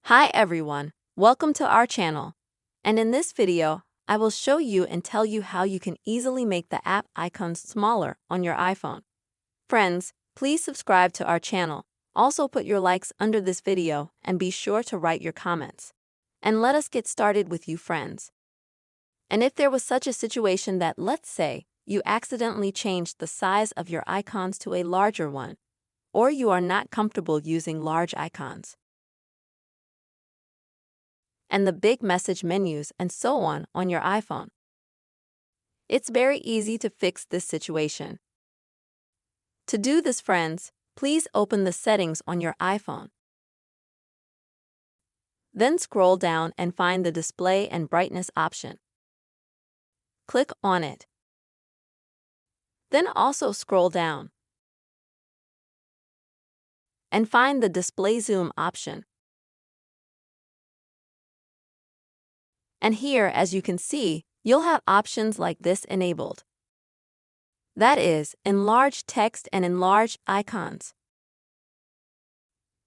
Hi everyone, welcome to our channel. And in this video, I will show you and tell you how you can easily make the app icons smaller on your iPhone. Friends, please subscribe to our channel. Also put your likes under this video and be sure to write your comments. And let us get started with you friends. And if there was such a situation that, let's say, you accidentally changed the size of your icons to a larger one, or you are not comfortable using large icons, and the big message menus and so on your iPhone. It's very easy to fix this situation. To do this, friends, please open the settings on your iPhone. Then scroll down and find the display and brightness option. Click on it. Then also scroll down and find the display zoom option. And here, as you can see, you'll have options like this enabled. That is, enlarge text and enlarge icons.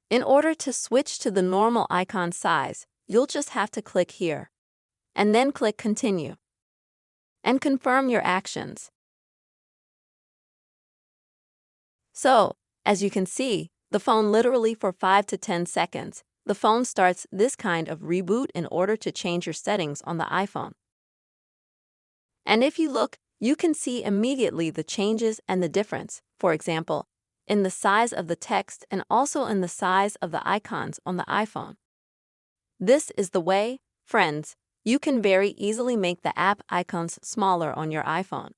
In order to switch to the normal icon size, you'll just have to click here, and then click Continue, and confirm your actions. So, as you can see, the phone literally for 5 to 10 seconds, the phone starts this kind of reboot in order to change your settings on the iPhone. And if you look, you can see immediately the changes and the difference, for example, in the size of the text and also in the size of the icons on the iPhone. This is the way, friends, you can very easily make the app icons smaller on your iPhone.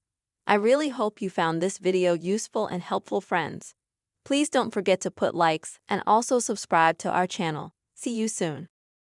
I really hope you found this video useful and helpful, friends. Please don't forget to put likes and also subscribe to our channel. See you soon.